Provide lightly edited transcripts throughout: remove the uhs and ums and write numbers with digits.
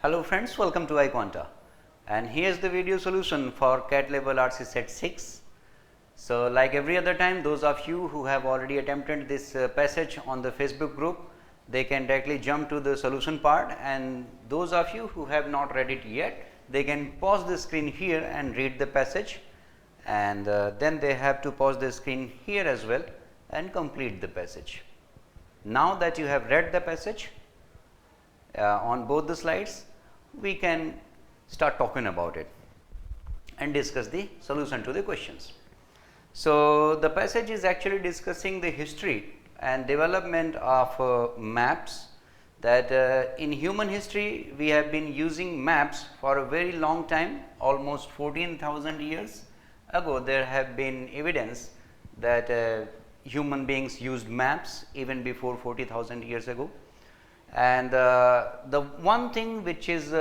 Hello friends, welcome to iQUANTA, and here's the video solution for CAT level RC set 6. So like every other time, those of you who have already attempted this passage on the Facebook group, they can directly jump to the solution part, and those of you who have not read it yet, they can pause the screen here and read the passage, and then they have to pause the screen here as well and complete the passage. Now that you have read the passage on both the slides, we can start talking about it and discuss the solution to the questions. So, the passage is actually discussing the history and development of maps, that in human history we have been using maps for a very long time. Almost 14,000 years ago there have been evidence that human beings used maps even before 40,000 years ago. And the one thing which is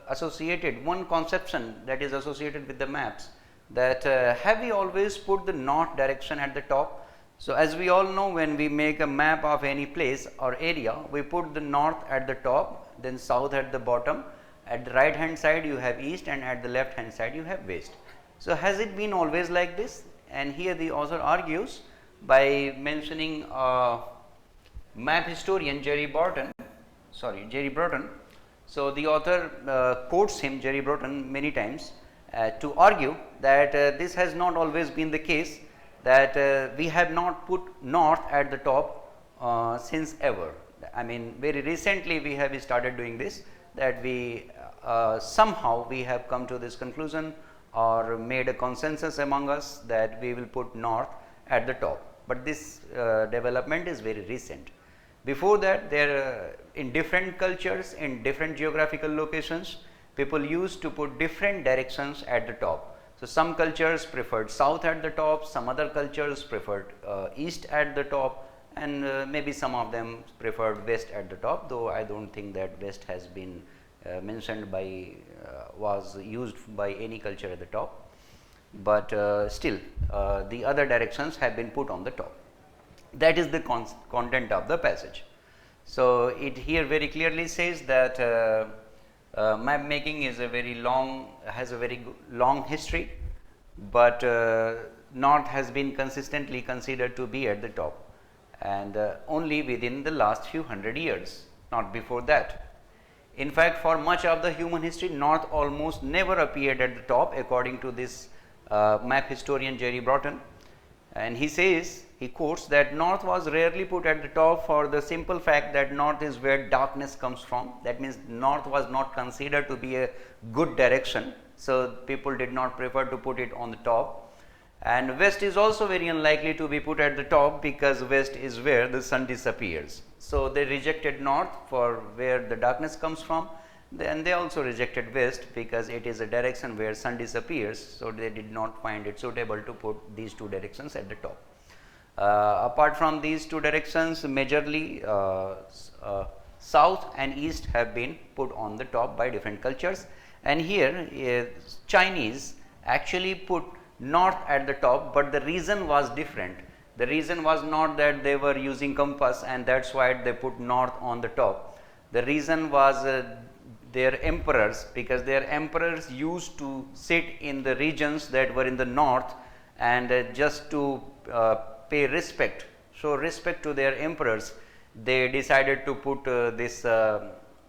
associated, one conception that is associated with the maps, that have we always put the north direction at the top? So, as we all know, when we make a map of any place or area, we put the north at the top, then south at the bottom, at the right hand side you have east, and at the left hand side you have west. So, has it been always like this? And here the author argues by mentioning map historian Jerry Broughton. So, the author quotes him, Jerry Broughton, many times to argue that this has not always been the case, that we have not put north at the top since ever. I mean, very recently we have started doing this, that we somehow we have come to this conclusion or made a consensus among us that we will put north at the top, but this development is very recent. Before that, there in different cultures, in different geographical locations, people used to put different directions at the top. So, some cultures preferred south at the top, some other cultures preferred east at the top, and maybe some of them preferred west at the top, though I do not think that west has been mentioned by was used by any culture at the top, but still the other directions have been put on the top. That is the content of the passage. So, it here very clearly says that map making is has a very long history, but north has been consistently considered to be at the top, and only within the last few hundred years, not before that. In fact, for much of the human history, north almost never appeared at the top, according to this map historian Jerry Broughton. And he says, he quotes that north was rarely put at the top for the simple fact that north is where darkness comes from. That means north was not considered to be a good direction, so people did not prefer to put it on the top. And west is also very unlikely to be put at the top, because west is where the sun disappears. So, they rejected north for where the darkness comes from, and they also rejected west because it is a direction where sun disappears. So, they did not find it suitable to put these two directions at the top. Apart from these two directions, majorly south and east have been put on the top by different cultures, and here Chinese actually put north at the top, but the reason was different. The reason was not that they were using compass and that is why they put north on the top. The reason was their emperors, because their emperors used to sit in the regions that were in the north, and just to pay respect, show respect to their emperors, they decided to put this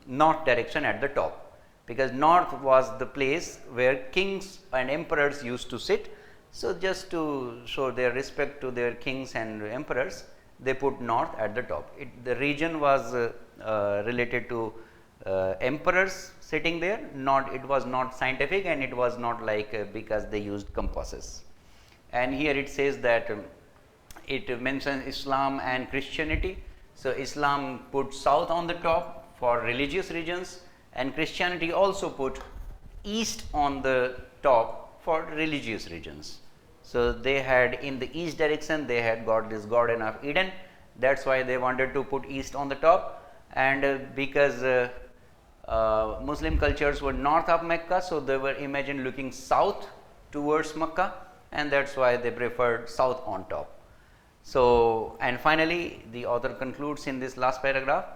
north direction at the top, because north was the place where kings and emperors used to sit. So, just to show their respect to their kings and emperors, they put north at the top. The region was related to emperors sitting there, it was not scientific, and it was not like because they used compasses. And here it says that it mentions Islam and Christianity. So, Islam put south on the top for religious regions, and Christianity also put east on the top for religious regions. So, they had in the east direction they had got this Garden of Eden, that is why they wanted to put east on the top, and because Muslim cultures were north of Mecca, so they were imagined looking south towards Mecca, and that is why they preferred south on top. So, and finally, the author concludes in this last paragraph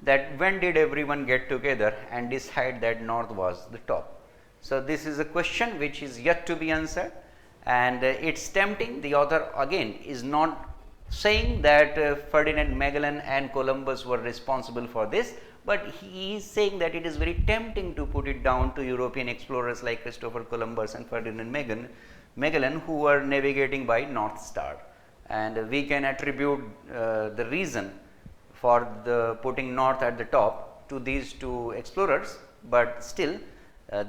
that when did everyone get together and decide that north was the top. So, this is a question which is yet to be answered, and it is tempting. The author again is not saying that Ferdinand Magellan and Columbus were responsible for this, but he is saying that it is very tempting to put it down to European explorers like Christopher Columbus and Ferdinand Magellan, who were navigating by North Star, and we can attribute the reason for the putting north at the top to these two explorers, but still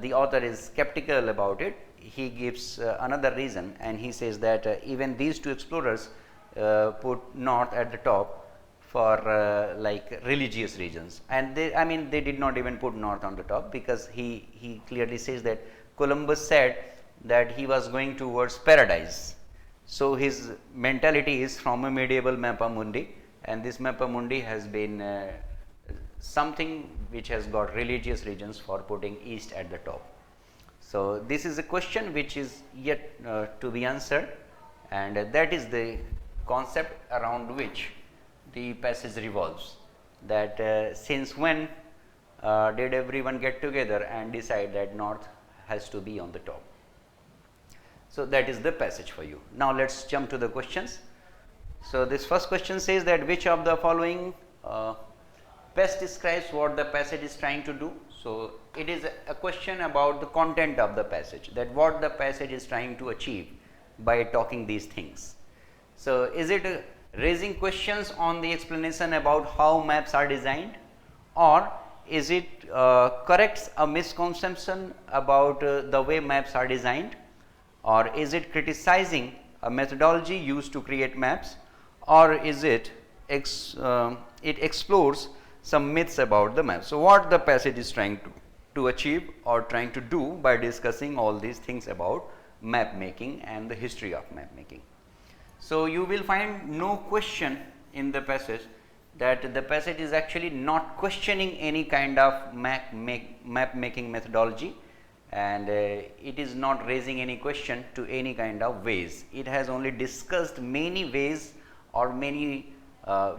the author is skeptical about it. He gives another reason, and he says that even these two explorers put north at the top for like religious reasons, and they did not even put north on the top, because he clearly says that Columbus said that he was going towards paradise. So, his mentality is from a medieval mappa mundi, and this mappa mundi has been something which has got religious reasons for putting east at the top. So, this is a question which is yet to be answered, and that is the concept around which the passage revolves, that since when did everyone get together and decide that north has to be on the top. So, that is the passage for you. Now, let us jump to the questions. So, this first question says that which of the following best describes what the passage is trying to do. So, it is a question about the content of the passage, that what the passage is trying to achieve by talking these things. So, is it raising questions on the explanation about how maps are designed, or is it corrects a misconception about the way maps are designed, or is it criticizing a methodology used to create maps, or is it it explores some myths about the map. So, what the passage is trying to achieve or trying to do by discussing all these things about map making and the history of map making. So, you will find no question in the passage, that the passage is actually not questioning any kind of map making methodology, and it is not raising any question to any kind of ways. It has only discussed many ways or many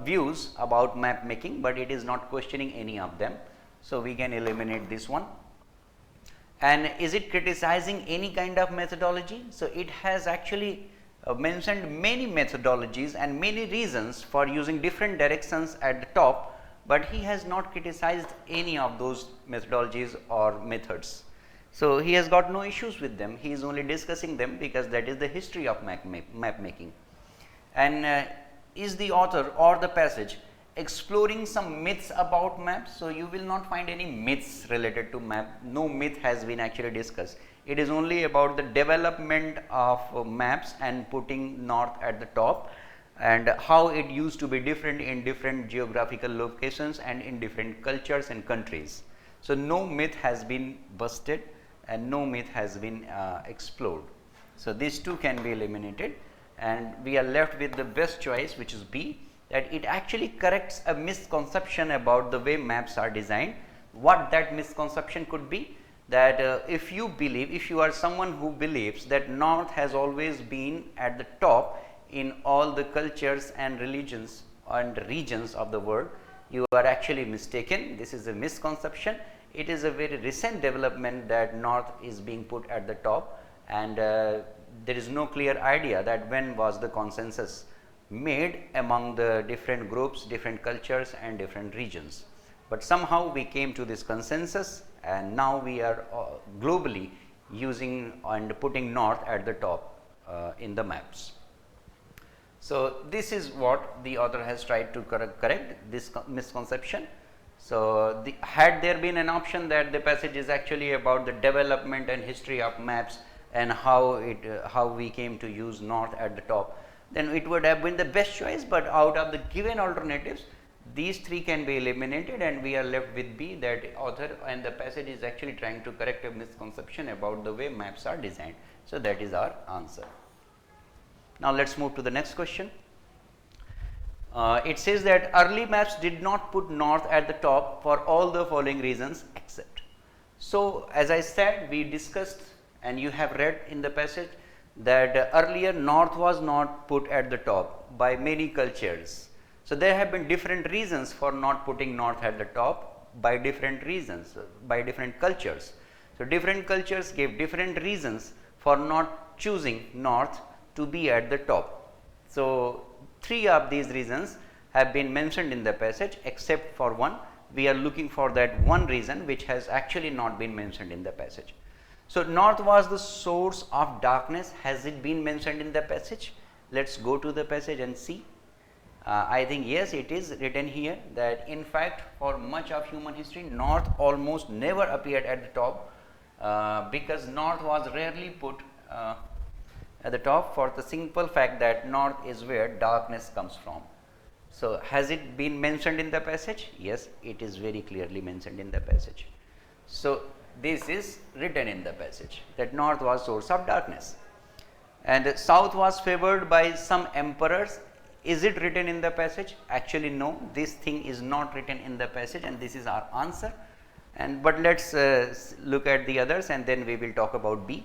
views about map making, but it is not questioning any of them. So, we can eliminate this one. And is it criticizing any kind of methodology? So, it has actually mentioned many methodologies and many reasons for using different directions at the top, but he has not criticized any of those methodologies or methods. So, he has got no issues with them, he is only discussing them because that is the history of map making. And is the author or the passage exploring some myths about maps? So, you will not find any myths related to map, no myth has been actually discussed. It is only about the development of maps and putting north at the top, and how it used to be different in different geographical locations and in different cultures and countries. So, no myth has been busted and no myth has been explored. So, these two can be eliminated, and we are left with the best choice, which is B, that it actually corrects a misconception about the way maps are designed. What that misconception could be? That if you are someone who believes that north has always been at the top in all the cultures and religions and regions of the world, you are actually mistaken. This is a misconception. It is a very recent development that north is being put at the top, and there is no clear idea that when was the consensus made among the different groups, different cultures and different regions. But somehow we came to this consensus, and now we are globally using and putting north at the top in the maps. So, this is what the author has tried to correct this misconception. So, had there been an option that the passage is actually about the development and history of maps and how we came to use north at the top, then it would have been the best choice. But out of the given alternatives, these three can be eliminated, and we are left with B, that author and the passage is actually trying to correct a misconception about the way maps are designed. So, that is our answer. Now, let us move to the next question. It says that early maps did not put north at the top for all the following reasons except. So, as I said, we discussed and you have read in the passage that earlier north was not put at the top by many cultures. So, there have been different reasons for not putting north at the top by different reasons, by different cultures. So, different cultures gave different reasons for not choosing north to be at the top. So, 3 of these reasons have been mentioned in the passage, except for one. We are looking for that one reason which has actually not been mentioned in the passage. So, north was the source of darkness. Has it been mentioned in the passage? Let us go to the passage and see. I think yes, it is written here that in fact for much of human history north almost never appeared at the top, because north was rarely put at the top for the simple fact that north is where darkness comes from. So, has it been mentioned in the passage? Yes, it is very clearly mentioned in the passage. So, this is written in the passage that north was source of darkness, and south was favored by some emperors. Is it written in the passage? Actually no, this thing is not written in the passage, and this is our answer. And but let us look at the others and then we will talk about B.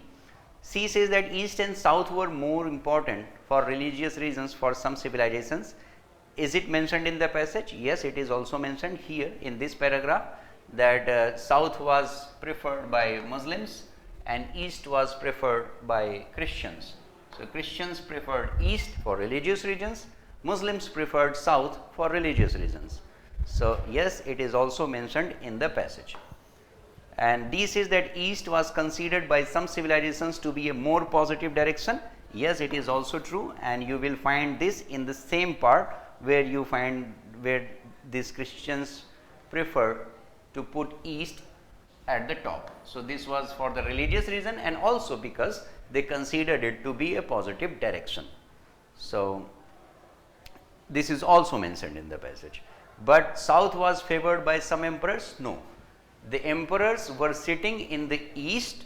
C says that east and south were more important for religious reasons for some civilizations. Is it mentioned in the passage? Yes, it is also mentioned here in this paragraph that south was preferred by Muslims and east was preferred by Christians. So, Christians preferred east for religious reasons, Muslims preferred south for religious reasons. So, yes, it is also mentioned in the passage. And D says that east was considered by some civilizations to be a more positive direction. Yes, it is also true, and you will find this in the same part where you find where these Christians prefer to put east at the top. So, this was for the religious reason and also because they considered it to be a positive direction. So, this is also mentioned in the passage. But south was favored by some emperors? No. The emperors were sitting in the east,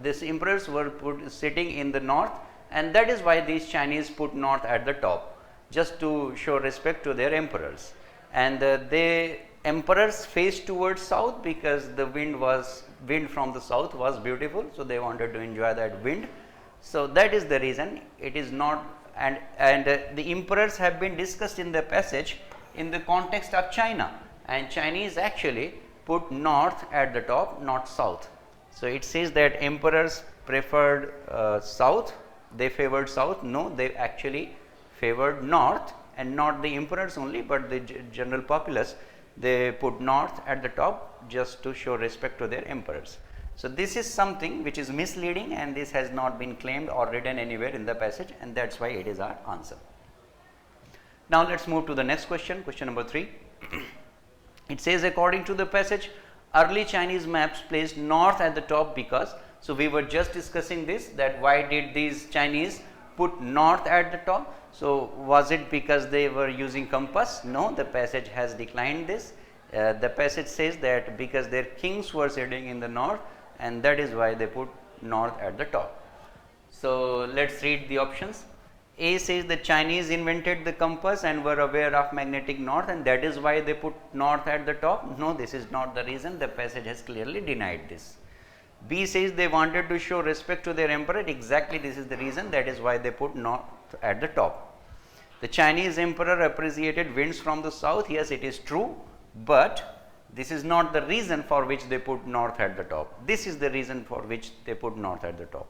these emperors were sitting in the north, and that is why these Chinese put north at the top, just to show respect to their emperors. And the emperors faced towards south because the wind from the south was beautiful, so they wanted to enjoy that wind. So, that is the reason. It is not, and the emperors have been discussed in the passage in the context of China, and Chinese actually put north at the top, not south. So, it says that emperors preferred south, they favored south. No, they actually favored north, and not the emperors only, but the general populace, they put north at the top just to show respect to their emperors. So, this is something which is misleading, and this has not been claimed or written anywhere in the passage, and that is why it is our answer. Now, let us move to the next question, question number 3. It says according to the passage, early Chinese maps placed north at the top because, so we were just discussing this, that why did these Chinese put north at the top? So, was it because they were using compass? No, the passage has declined this. The passage says that because their kings were sitting in the north, and that is why they put north at the top. So, let us read the options. A says the Chinese invented the compass and were aware of magnetic north, and that is why they put north at the top. No, this is not the reason. The passage has clearly denied this. B says they wanted to show respect to their emperor. Exactly, this is the reason. That is why they put north at the top. The Chinese emperor appreciated winds from the south. Yes, it is true, but this is not the reason for which they put north at the top. This is the reason for which they put north at the top.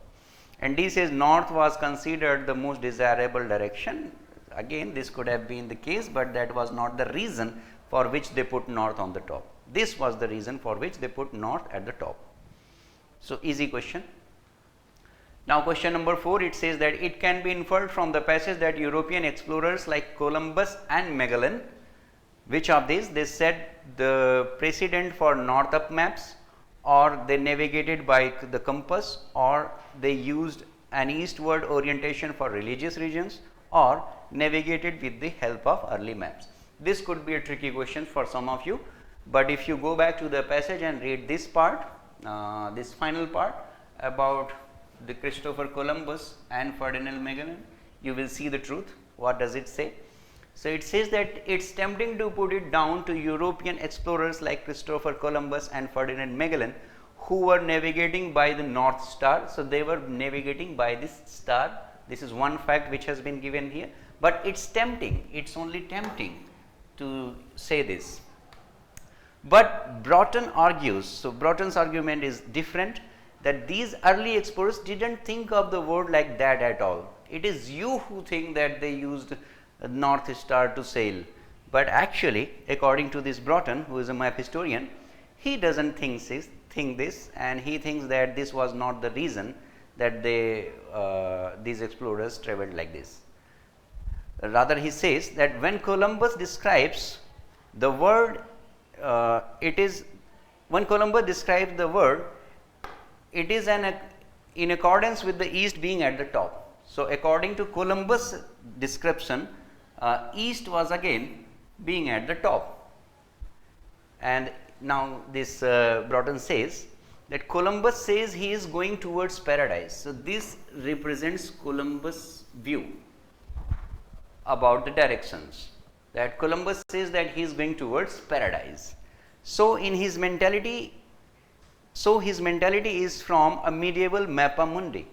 And D says north was considered the most desirable direction. Again, this could have been the case, but that was not the reason for which they put north on the top. This was the reason for which they put north at the top. So, easy question. Now, question number 4, it says that it can be inferred from the passage that European explorers like Columbus and Magellan, which of these they set the precedent for north up maps, or they navigated by the compass, or they used an eastward orientation for religious regions, or navigated with the help of early maps. This could be a tricky question for some of you, but if you go back to the passage and read this part, this final part about the Christopher Columbus and Ferdinand Magellan, you will see the truth. What does it say? So, it says that it is tempting to put it down to European explorers like Christopher Columbus and Ferdinand Magellan, who were navigating by the North Star. So, they were navigating by this star. This is one fact which has been given here, but it's tempting, it's only tempting to say this. But Broughton argues, so Broughton's argument is different, that these early explorers didn't think of the word like that at all. It is you who think that they used North Star to sail, but actually according to this Broughton, who is a map historian, he doesn't think this, and he thinks that this was not the reason that these explorers traveled like this. Rather, he says that when Columbus describes the word, when Columbus describes the word, it is in accordance with the east being at the top. So, according to Columbus' description, east was again being at the top. And now this Broughton says that Columbus says he is going towards paradise. So, this represents Columbus' view about the directions, that Columbus says that he is going towards paradise. So, in his mentality, his mentality is from a medieval mappa mundi.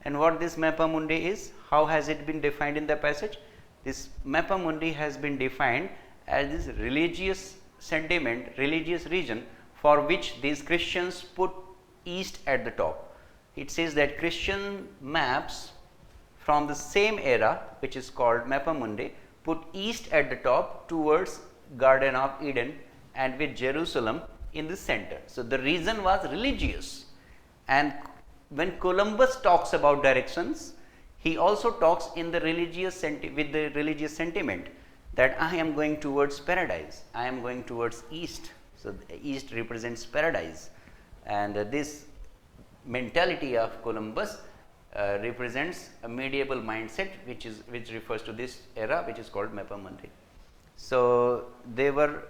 And what this mappa mundi is, how has it been defined in the passage? This mappa mundi has been defined as this religious sentiment, religious region for which these Christians put east at the top. It says that Christian maps from the same era, which is called mappa mundi, put east at the top towards Garden of Eden and with Jerusalem in the center. So, the reason was religious, and when Columbus talks about directions, he also talks in the religious with the religious sentiment that I am going towards paradise, I am going towards east. So, east represents paradise, and this mentality of Columbus represents a medieval mindset which refers to this era, which is called mappa mundi. So, they were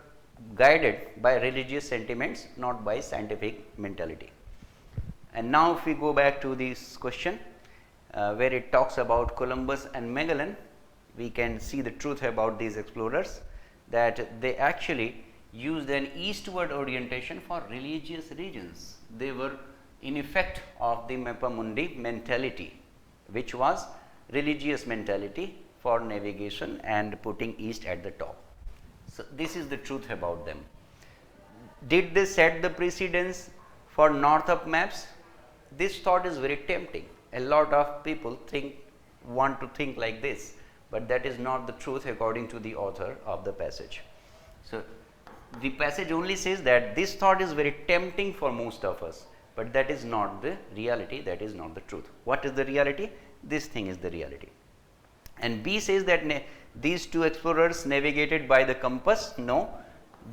guided by religious sentiments, not by scientific mentality. And now, if we go back to this question where it talks about Columbus and Magellan, we can see the truth about these explorers, that they actually used an eastward orientation for religious regions. They were in effect of the mappa mundi mentality, which was religious mentality for navigation and putting east at the top. So, this is the truth about them. Did they set the precedence for north up maps? This thought is very tempting. A lot of people want to think like this, but that is not the truth according to the author of the passage. So, the passage only says that this thought is very tempting for most of us, but that is not the reality, that is not the truth. What is the reality? This thing is the reality. And B says that these two explorers navigated by the compass. No,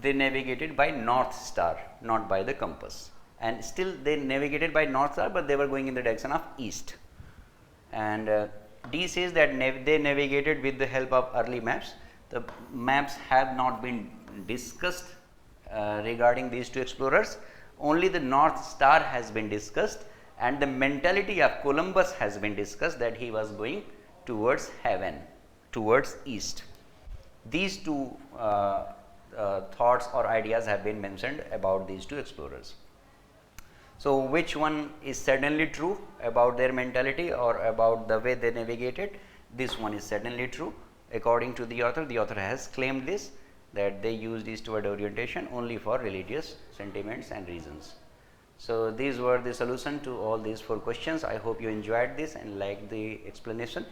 they navigated by North Star, not by the compass. And still they navigated by North Star, but they were going in the direction of east. And D says that they navigated with the help of early maps. The maps have not been discussed regarding these two explorers. Only the North Star has been discussed, and the mentality of Columbus has been discussed, that he was going towards heaven, towards east. These two thoughts or ideas have been mentioned about these two explorers. So, which one is certainly true about their mentality or about the way they navigated? This one is certainly true. According to the author has claimed this, that they used eastward orientation only for religious sentiments and reasons. So, these were the solution to all these 4 questions. I hope you enjoyed this and liked the explanation.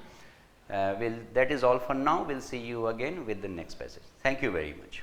That is all for now. We will see you again with the next passage. Thank you very much.